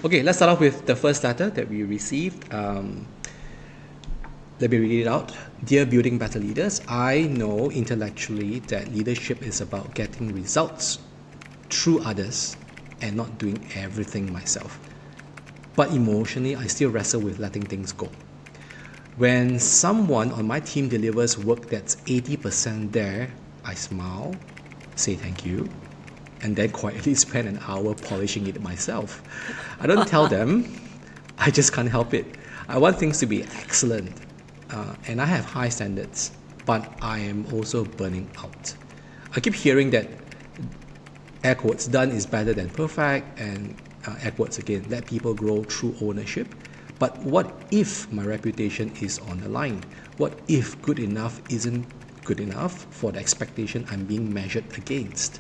Okay, let's start off with the first letter that we received. Let me read it out. Dear Building Better Leaders, I know intellectually that leadership is about getting results through others and not doing everything myself. But emotionally, I still wrestle with letting things go. When someone on my team delivers work that's 80% there, I smile, say thank you, and then quietly spend an hour polishing it myself. I don't tell them, I just can't help it. I want things to be excellent, and I have high standards, but I am also burning out. I keep hearing that air quotes, done is better than perfect, and air quotes again, let people grow through ownership. But what if my reputation is on the line? What if good enough isn't good enough for the expectation I'm being measured against?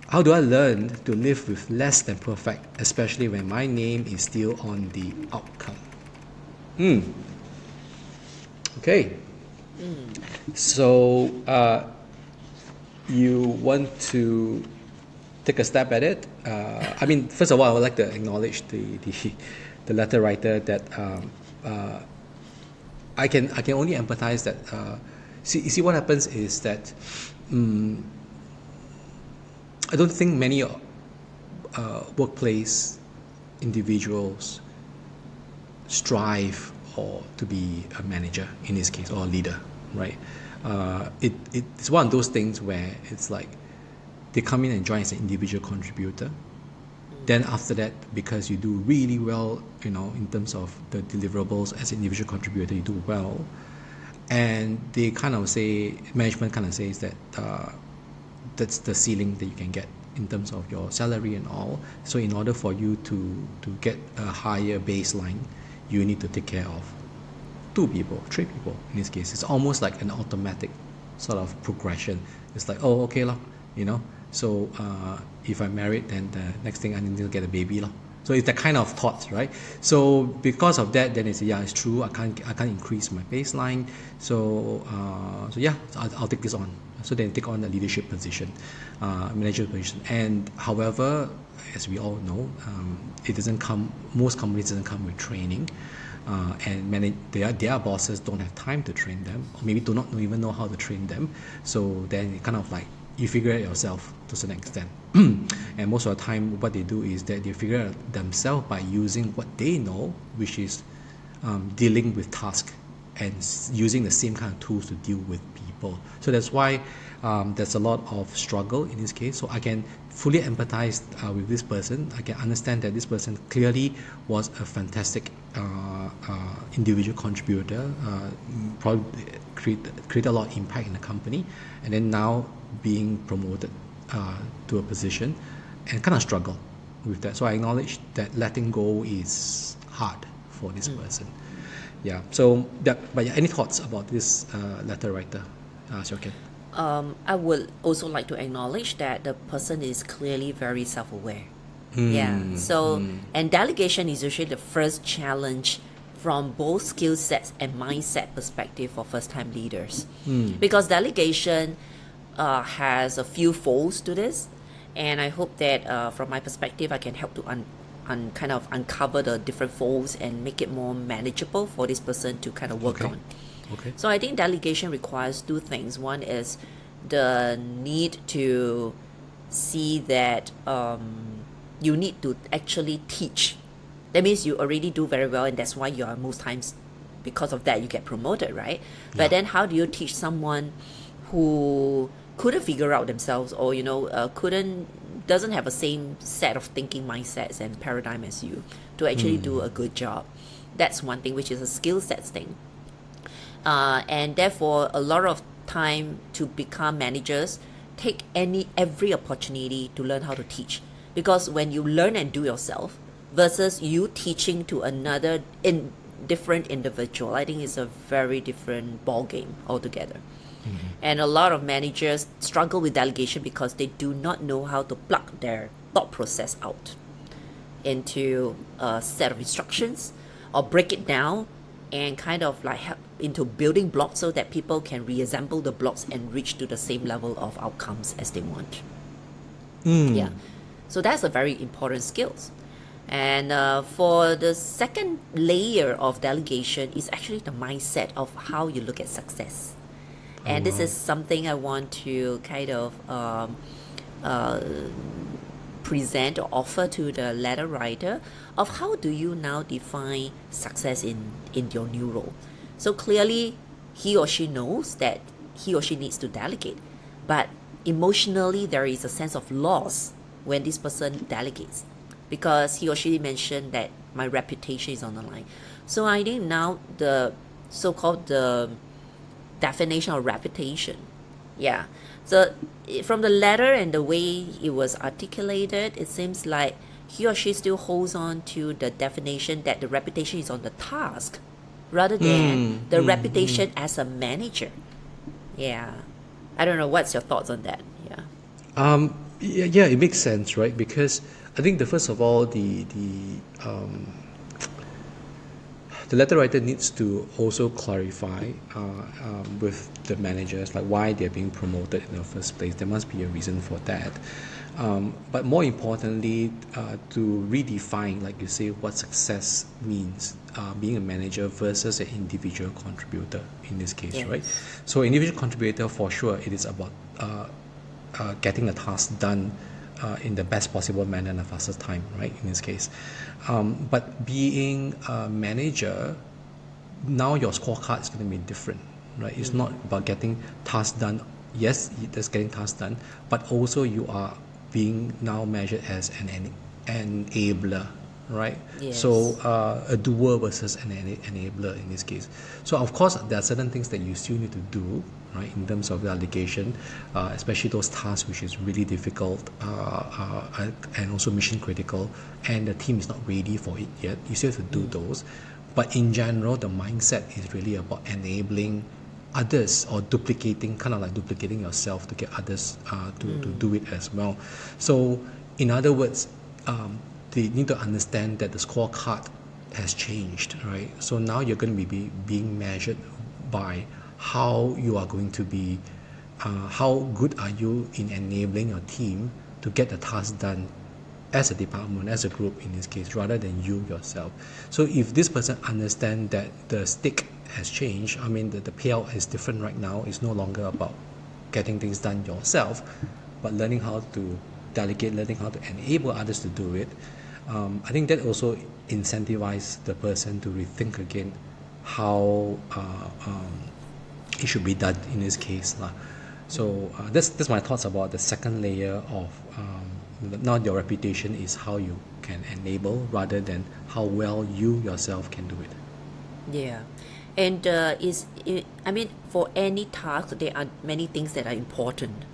How do I learn to live with less than perfect, especially when my name is still on the outcome? Okay. So you want to take a stab at it? First of all, I would like to acknowledge the letter writer that I can only empathize that. See what happens is that I don't think many workplace individuals strive or to be a manager in this case or a leader, right? It's one of those things where it's like they come in and join as an individual contributor. Then after that, because you do really well, in terms of the deliverables as an individual contributor, you do well, and they kind of say, management kind of says that that's the ceiling that you can get in terms of your salary and all. So in order for you to get a higher baseline, you need to take care of 2 people, 3 people in this case. It's almost like an automatic sort of progression. It's like, oh, okay, so if I'm married, then the next thing I need to get a baby. So it's that kind of thoughts, right? So because of that, then they say, yeah, it's true, I can't increase my baseline. So I'll take this on. So then take on the leadership position, manager position. And however, as we all know, most companies doesn't come with training. And their bosses don't have time to train them, or maybe do not even know how to train them. So then it kind of like, you figure it yourself to a certain extent. And most of the time, what they do is that they figure it out themselves by using what they know, which is dealing with tasks and using the same kind of tools to deal with people. So that's why there's a lot of struggle in this case. So I can fully empathize with this person. I can understand that this person clearly was a fantastic individual contributor, probably create a lot of impact in the company, and then now being promoted to a position and kind of struggle with that. So I acknowledge that letting go is hard for this person. Yeah. So but any thoughts about this letter writer, Seok Hian? I would also like to acknowledge that the person is clearly very self-aware. And delegation is usually the first challenge from both skill sets and mindset perspective for first-time leaders. Because delegation has a few folds to this, and I hope that from my perspective I can help to kind of uncover the different folds and make it more manageable for this person to kind of work on. Okay. So I think delegation requires 2 things. One is the need to see that you need to actually teach. That means you already do very well, and that's why you are most times, because of that, you get promoted, right? But then how do you teach someone who couldn't figure out themselves, or doesn't have the same set of thinking mindsets and paradigm as you, to actually do a good job? That's one thing, which is a skill sets thing. And therefore, a lot of time to become managers, take every opportunity to learn how to teach. Because when you learn and do yourself versus you teaching to another different individual, I think it's a very different ball game altogether. And a lot of managers struggle with delegation because they do not know how to plug their thought process out into a set of instructions, or break it down and kind of like help into building blocks so that people can reassemble the blocks and reach to the same level of outcomes as they want. So that's a very important skills. And for the second layer of delegation is actually the mindset of how you look at success. And this is something I want to kind of present or offer to the letter writer of how do you now define success in your new role. So clearly he or she knows that he or she needs to delegate, but emotionally there is a sense of loss when this person delegates, because he or she mentioned that my reputation is on the line. So I think now the so-called the definition of reputation, yeah. So from the letter and the way it was articulated, it seems like he or she still holds on to the definition that the reputation is on the task rather than the reputation as a manager. Yeah. I don't know, what's your thoughts on that? Yeah. Yeah, it makes sense, right? Because I think first of all, the letter writer needs to also clarify with the managers like why they're being promoted in the first place. There must be a reason for that. But more importantly, to redefine, like you say, what success means, being a manager versus an individual contributor in this case, Yes. right? So individual contributor, for sure, it is about getting a task done in the best possible manner in the fastest time, right, in this case. But being a manager, now your scorecard is going to be different, right? It's not about getting tasks done. Yes, it's getting tasks done, but also you are being now measured as an enabler, right? Yes. So a doer versus an enabler in this case. So of course there are certain things that you still need to do, right, in terms of delegation, especially those tasks which is really difficult and also mission critical, and the team is not ready for it yet. You still have to do those, but in general the mindset is really about enabling others or duplicating, kind of like duplicating yourself to get others to do it as well. So in other words, they need to understand that the scorecard has changed, right? So now you're going to be being measured by how you are going to be, how good are you in enabling your team to get the task done as a department, as a group in this case, rather than you yourself. So if this person understands that the stick has changed, I mean the payout is different right now, it's no longer about getting things done yourself, but learning how to delegate, learning how to enable others to do it. I think that also incentivizes the person to rethink again how it should be done in this case. So that's my thoughts about the second layer of now your reputation is how you can enable rather than how well you yourself can do it. Yeah. And I mean, for any task, there are many things that are important,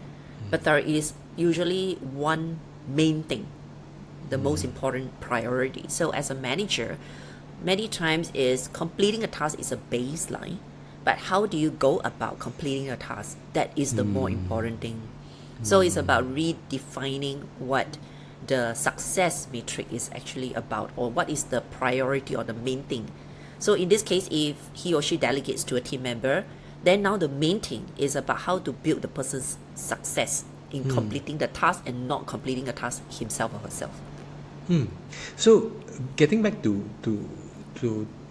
but there is usually one main thing, the most important priority. So as a manager, many times is completing a task is a baseline, but how do you go about completing a task? That is the more important thing. So it's about redefining what the success metric is actually about, or what is the priority or the main thing. So in this case, if he or she delegates to a team member, then now the main thing is about how to build the person's success in completing the task and not completing a task himself or herself. So getting back to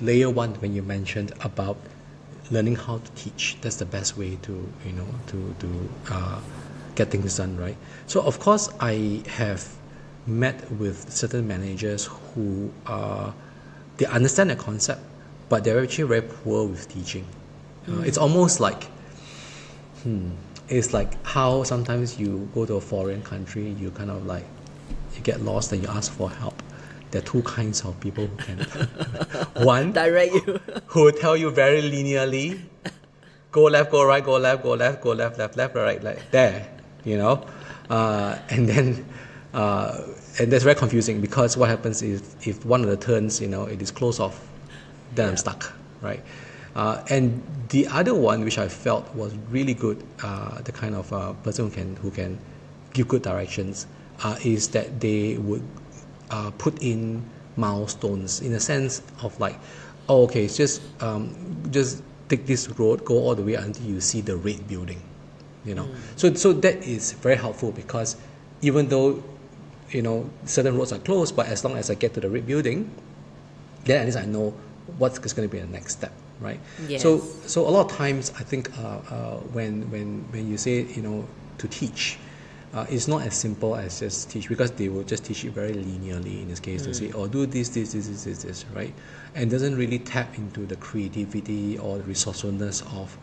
layer one, when you mentioned about learning how to teach, that's the best way to get things done, right? So of course I have met with certain managers who they understand the concept, but they're actually very poor with teaching. It's almost like it's like how sometimes you go to a foreign country, you kind of like you get lost and you ask for help. There are two kinds of people who can one Direct you. who will tell you very linearly, go left, go right, go left, go left, go left, left, left, right, like there, and then and that's very confusing, because what happens is if one of the turns, it is closed off, then I'm stuck, right? And the other one, which I felt was really good, the kind of person who can give good directions, is that they would put in milestones in a sense of like, oh, okay, it's just take this road, go all the way until you see the red building, So that is very helpful, because even though certain roads are closed, but as long as I get to the red building, then at least I know what's going to be the next step, right? Yes. So a lot of times I think when you say to teach, it's not as simple as just teach, because they will just teach you very linearly in this case to say, do this, right? And doesn't really tap into the creativity or the resourcefulness of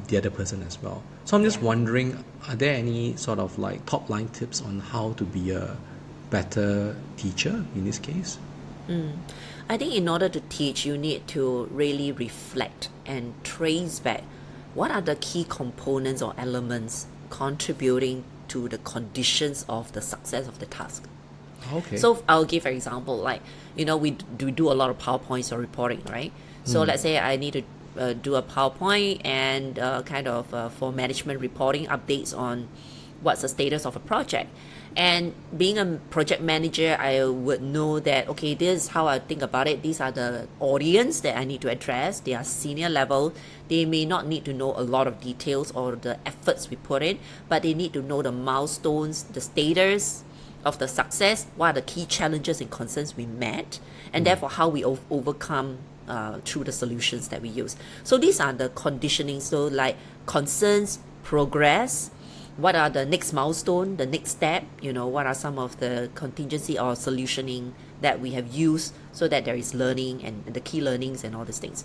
the other person as well. So I'm just wondering, are there any sort of like top line tips on how to be a better teacher in this case? I think in order to teach, you need to really reflect and trace back what are the key components or elements contributing to the conditions of the success of the task. Okay. So I'll give an example, like, we do a lot of PowerPoints or reporting, right? So let's say I need to do a PowerPoint and for management reporting updates on what's the status of a project. And being a project manager, I would know that, okay, this is how I think about it. These are the audience that I need to address. They are senior level. They may not need to know a lot of details or the efforts we put in, but they need to know the milestones, the status of the success, what are the key challenges and concerns we met, and therefore how we overcome through the solutions that we use. So these are the conditioning. So like concerns, progress, what are the next milestone, the next step, what are some of the contingency or solutioning that we have used so that there is learning and the key learnings and all these things.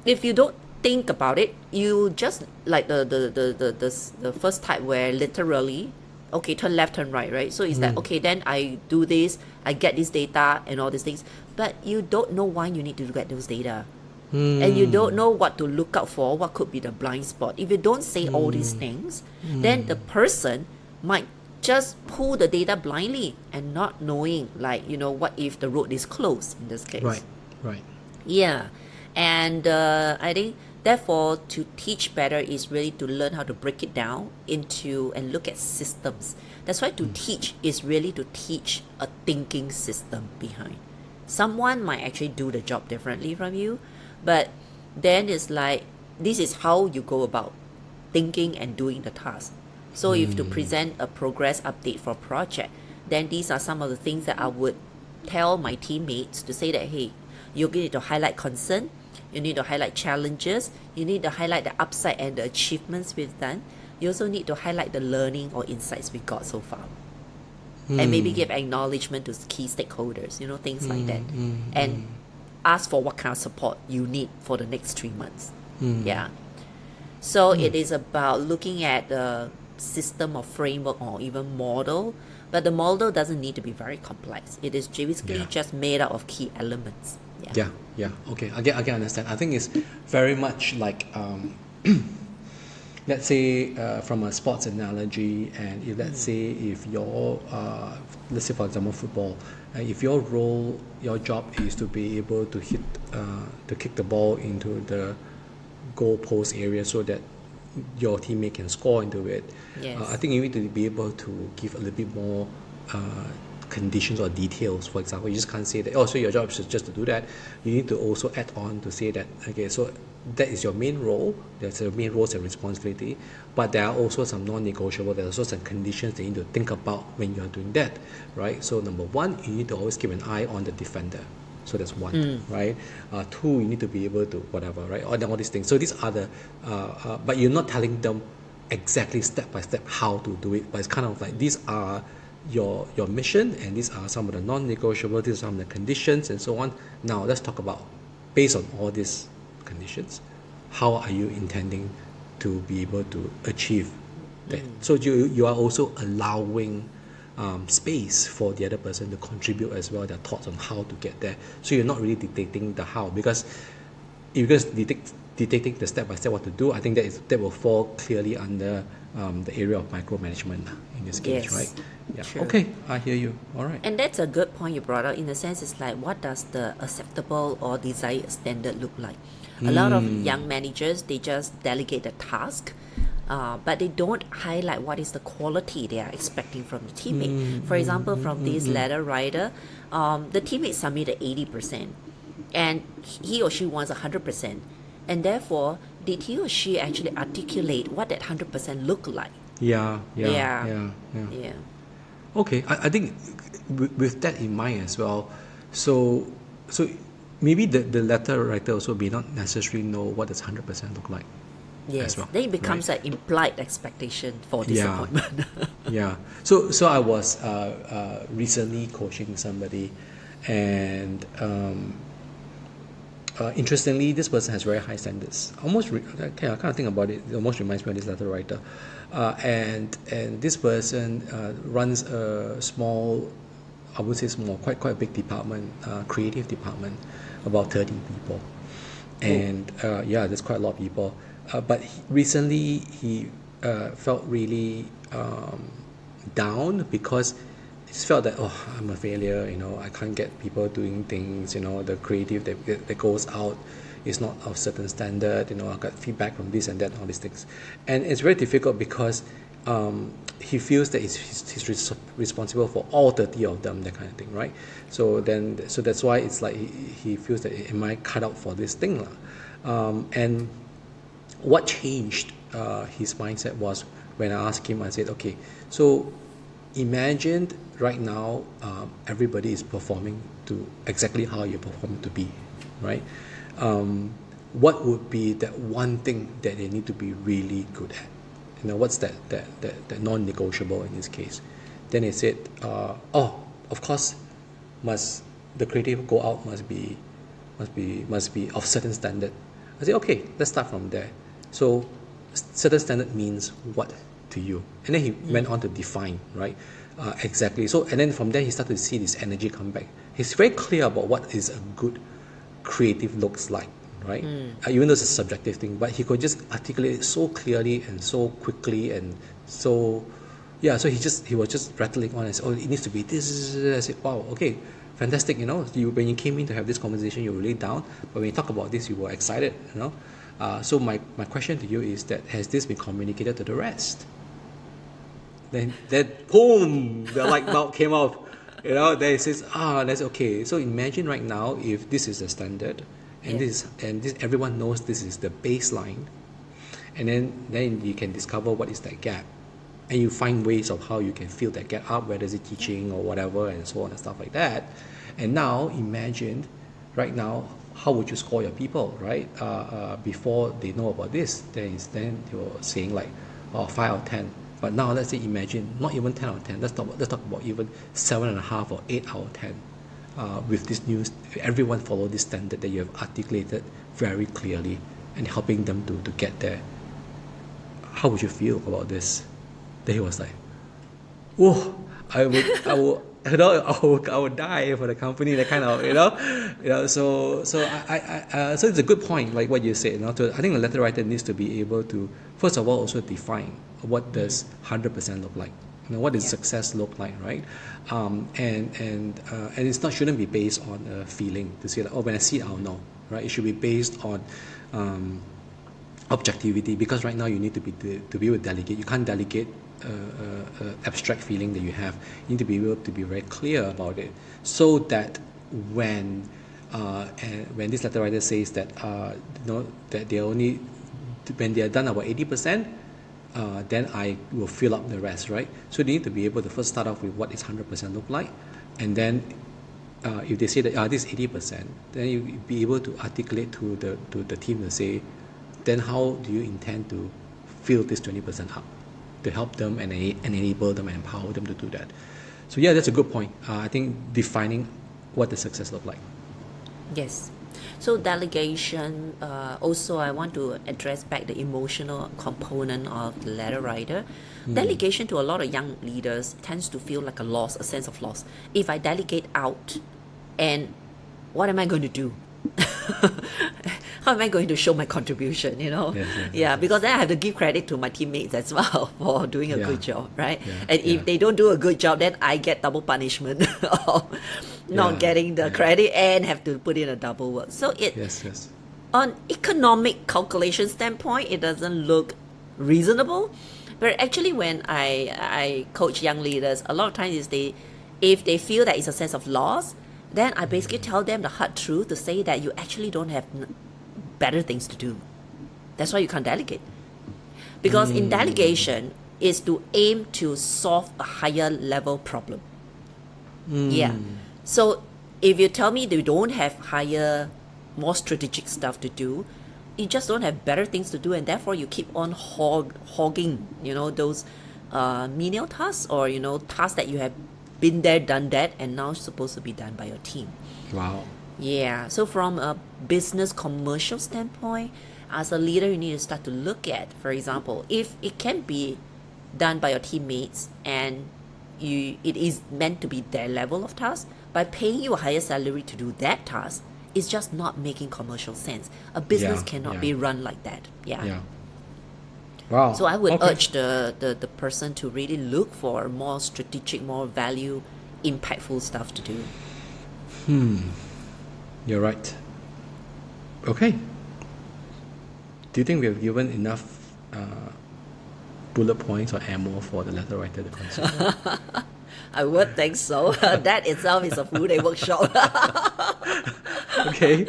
If you don't think about it, you just like the first type where literally, okay, turn left, turn right? So it's like, okay, then I do this, I get this data and all these things, but you don't know why you need to get those data. And you don't know what to look out for, what could be the blind spot. If you don't say all these things, then the person might just pull the data blindly and not knowing, like, what if the road is closed in this case. Right. Yeah. And I think, therefore, to teach better is really to learn how to break it down into and look at systems. That's why to teach is really to teach a thinking system behind. Someone might actually do the job differently from you, but then it's like, this is how you go about thinking and doing the task. So if to present a progress update for a project, then these are some of the things that I would tell my teammates to say that, hey, you need to highlight concern, you need to highlight challenges, you need to highlight the upside and the achievements we've done. You also need to highlight the learning or insights we got so far. And maybe give acknowledgement to key stakeholders, things like that. And ask for what kind of support you need for the next 3 months. Yeah. So it is about looking at the system or framework or even model, but the model doesn't need to be very complex. It is basically just made up of key elements. Yeah. Okay, I can understand. I think it's very much like, let's say from a sports analogy, and if let's say if let's say for example football, if your job is to be able to kick the ball into the goal post area so that your teammate can score into it. I think you need to be able to give a little bit more conditions or details. For example, you just can't say that, so your job is just to do that. You need to also add on to say that, okay, so that is your main role, that's your main roles and responsibility, but there are also some non-negotiable, there are also some conditions that you need to think about when you're doing that, right? So number one, you need to always keep an eye on the defender. So that's one, right? Two, you need to be able to whatever, right? All these things. So these are the, but you're not telling them exactly step by step how to do it, but it's kind of like, these are your mission, and these are some of the non-negotiable, these are some of the conditions and so on. Now let's talk about, based on all these conditions, how are you intending to be able to achieve that? So you are also allowing space for the other person to contribute as well, their thoughts on how to get there. So you're not really dictating the how, because if you're just dictating the step by step what to do, I think that will fall clearly under the area of micromanagement in this case, right? Yeah. True. Okay, I hear you. All right. And that's a good point you brought up. In a sense, it's like, what does the acceptable or desired standard look like? A lot of young managers, they just delegate the task, but they don't highlight what is the quality they are expecting from the teammate. For example, from this letter writer, the teammate submitted 80%, and he or she wants 100%. And therefore, did he or she actually articulate what that 100% look like? Yeah. Okay, I think with that in mind as well, so maybe the letter writer also may not necessarily know what does 100% look like as Yes, well, then it right? becomes an implied expectation for Yeah, disappointment. yeah. So I was recently coaching somebody, and interestingly, this person has very high standards. I kind of think about it. It almost reminds me of this letter writer, and this person runs a small, I would say small, quite a big department, creative department, about 30 people, and yeah, there's quite a lot of people. But recently he felt really down because he felt that, oh, I'm a failure, I can't get people doing things, the creative that goes out is not of certain standard, I got feedback from this and that, all these things. And it's very difficult because he feels that he's responsible for all 30 of them, that kind of thing, right? So that's why it's like he feels that, am I cut out for this thing? And what changed his mindset was when I asked him, I said, okay, so imagine right now everybody is performing to exactly how you're performing to be, right? What would be that one thing that they need to be really good at? What's that non-negotiable in this case? Then he said, oh, of course, the creative go out must be of certain standard. I said, okay, let's start from there. So certain standard means what to you? And then he went on to define, right? Exactly. So, and then from there he started to see this energy come back. He's very clear about what is a good creative looks like, right? Even though it's a subjective thing, but he could just articulate it so clearly and so quickly, and so yeah. So he was just rattling on and said, oh, it needs to be this. I said, wow, okay, fantastic. When you came in to have this conversation, you were really down, but when you talk about this, you were excited. So my question to you is that, has this been communicated to the rest? Then boom, the light bulb came off. Then it says, that's okay. So imagine right now, if this is the standard, and this everyone knows this is the baseline, and then you can discover what is that gap, and you find ways of how you can fill that gap up, whether it's teaching or whatever, and so on and stuff like that. And now imagine, right now, how would you score your people, right? Before they know about this, then you're saying like, 5 out of 10. But now let's say, imagine not even 10 out of 10. Let's talk about even 7.5 or 8 out of 10. With this news, everyone follow this standard that you have articulated very clearly, and helping them to get there. How would you feel about this? Then he was like, oh, I would die for the company, that kind of, so it's a good point, like what you said. I think the letter writer needs to be able to, first of all, also define what does 100% look like. What does success look like, right? And it's not, shouldn't be based on a feeling to say like, oh, when I see it, I'll know, right? It should be based on objectivity, because right now you need to be able to delegate. You can't delegate abstract feeling that you have. You need to be able to be very clear about it, so that when this letter writer says that that they only, when they are done about 80%, then I will fill up the rest, right? So they need to be able to first start off with what is 100% look like, and then if they say that this is 80%, then you be able to articulate to the team to say, then how do you intend to fill this 20% up, to help them and enable them and empower them to do that. So yeah, that's a good point. I think defining what the success look like. Yes. So delegation, also I want to address back the emotional component of the letter writer. Delegation to a lot of young leaders tends to feel like a loss, a sense of loss. If I delegate out, and what am I going to do? How am I going to show my contribution, Yes. Because then I have to give credit to my teammates as well for doing a good job, right? Yeah. And if they don't do a good job, then I get double punishment of not getting the credit and have to put in a double work. So on economic calculation standpoint, it doesn't look reasonable. But actually, when I coach young leaders, a lot of times if they feel that it's a sense of loss, then I basically tell them the hard truth to say that you actually don't have better things to do. That's why you can't delegate. Because in delegation, is to aim to solve a higher level problem. Yeah. So if you tell me they don't have higher, more strategic stuff to do, you just don't have better things to do, and therefore you keep on hogging, those menial tasks, or tasks that you have been there, done that, and now supposed to be done by your team. Wow. Yeah. So from a business commercial standpoint, as a leader, you need to start to look at, for example, if it can be done by your teammates and it is meant to be their level of task, by paying you a higher salary to do that task, it's just not making commercial sense. A business cannot be run like that. Yeah. Wow. So I would urge the person to really look for more strategic, more value, impactful stuff to do. You're right. Okay. Do you think we have given enough bullet points or ammo for the letter writer to consider? I would think so. That itself is a full-day workshop. Okay.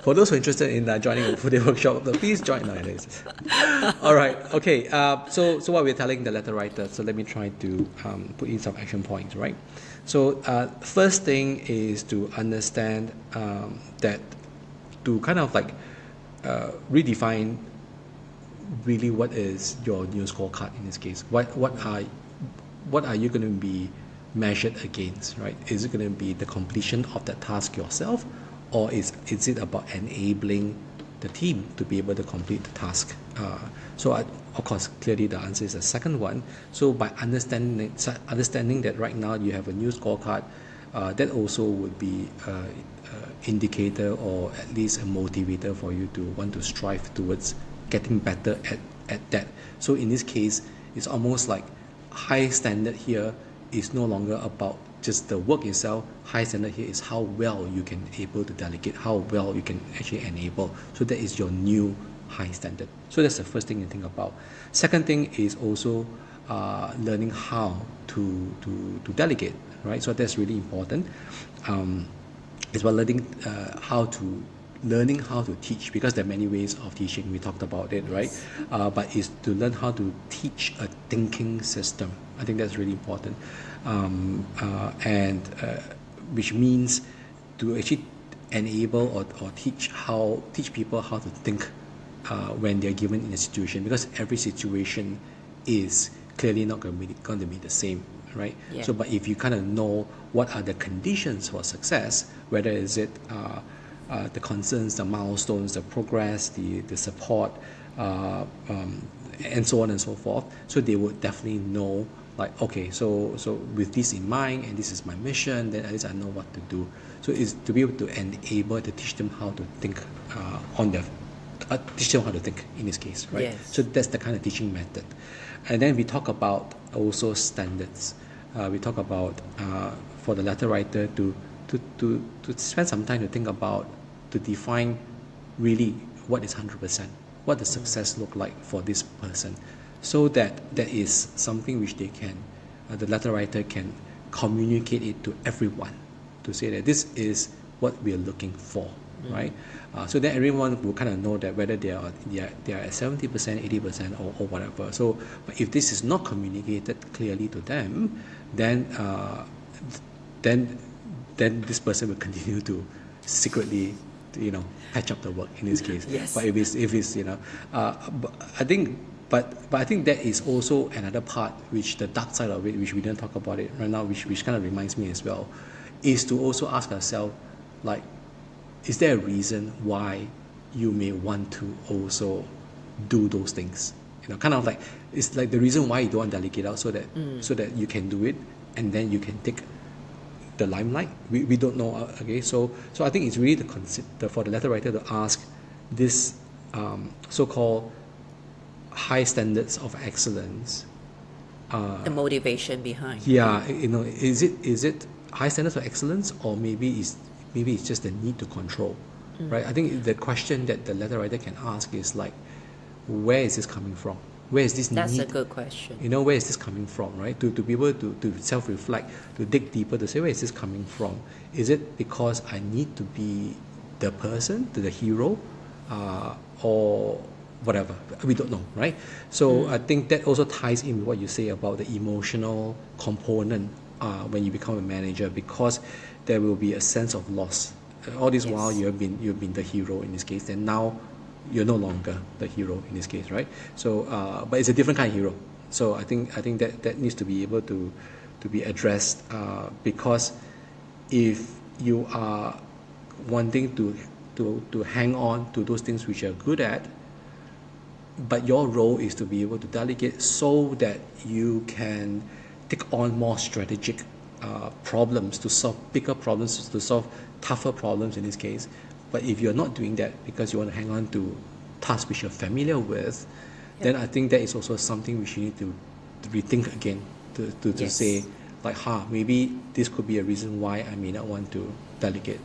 For those who are interested in joining a full-day workshop, please join nowadays. All right. Okay. So what we're telling the letter writer. So let me try to put in some action points. Right. So first thing is to understand that to kind of like redefine really what is your new scorecard in this case. What are you going to be measured against, right? Is it going to be the completion of that task yourself, or is it about enabling the team to be able to complete the task? Of course, clearly the answer is the second one. So by understanding that right now you have a new scorecard, that also would be an indicator or at least a motivator for you to want to strive towards getting better at that. So in this case, it's almost like high standard here is no longer about just the work itself. High standard here is how well you can able to delegate, how well you can actually enable. So that is your new high standard. So that's the first thing you think about. Second thing is also learning how to delegate, right? So that's really important. It's about learning how to teach, because there are many ways of teaching. We talked about it, right? But it's to learn how to teach a thinking system. I think that's really important, which means to actually enable or teach people how to think when they're given in a situation, because every situation is clearly not going to be the same, right? Yeah. So, but if you kind of know what are the conditions for success, whether is it the concerns, the milestones, the progress, the support, and so on and so forth. So they would definitely know, like, okay, so with this in mind, and this is my mission, then at least I know what to do. So it's to be able to enable to teach them how to think teach them how to think in this case, right? Yes. So that's the kind of teaching method. And then we talk about also standards. We talk about for the letter writer to spend some time to think about, to define really what is 100%, what does success look like for this person, so that that is something which they can, the letter writer can communicate it to everyone, to say that this is what we are looking for, right? So that everyone will kind of know that whether they are at 70%, 80%, or whatever. So, but if this is not communicated clearly to them, then this person will continue to secretly, patch up the work in this case. Yes. But if it's I think that is also another part, which the dark side of it, which we didn't talk about it right now, which kind of reminds me as well, is to also ask ourselves, like, is there a reason why you may want to also do those things? Kind of like, it's like the reason why you don't want to delegate out, so that you can do it, and then you can take the limelight. We don't know. Okay, so I think it's really for the letter writer to ask this so-called high standards of excellence. The motivation behind. Yeah, is it high standards of excellence, or maybe it's just the need to control, right? I think the question that the letter writer can ask is like, where is this coming from? Where is this That's need? a good question. Where is this coming from, right? To be able to self-reflect, to dig deeper, to say, where is this coming from? Is it because I need to be the person, the hero, or whatever. We don't know, right? So I think that also ties in with what you say about the emotional component when you become a manager, because there will be a sense of loss. All this while you've been the hero in this case, and now you're no longer the hero in this case, right? So, but it's a different kind of hero. So I think that needs to be able to be addressed, because if you are wanting to hang on to those things which you're good at, but your role is to be able to delegate so that you can take on more strategic problems, to solve bigger problems, to solve tougher problems in this case. But if you're not doing that because you want to hang on to tasks which you're familiar with, then I think that is also something which you need to rethink again, to say, like, maybe this could be a reason why I may not want to delegate,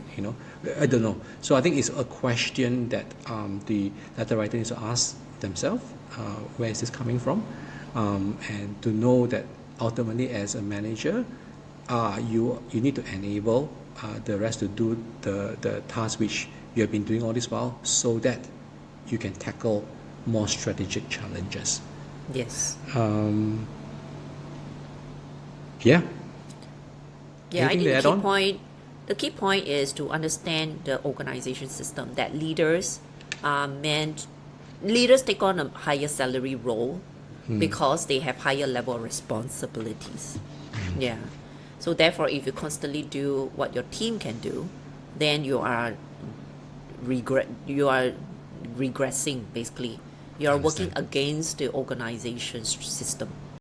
I don't know. So I think it's a question that the letter writer needs to ask themselves, where is this coming from, and to know that ultimately as a manager, you need to enable the rest to do the tasks which you have been doing all this while, so that you can tackle more strategic challenges. Yes. Yeah. Yeah, I Anything think to add on? the key point is to understand the organization system, that leaders are meant, leaders take on a higher salary role because they have higher level of responsibilities. Yeah. So therefore, if you constantly do what your team can do, then you are regressing, basically. You are working Understand. against the organization's system.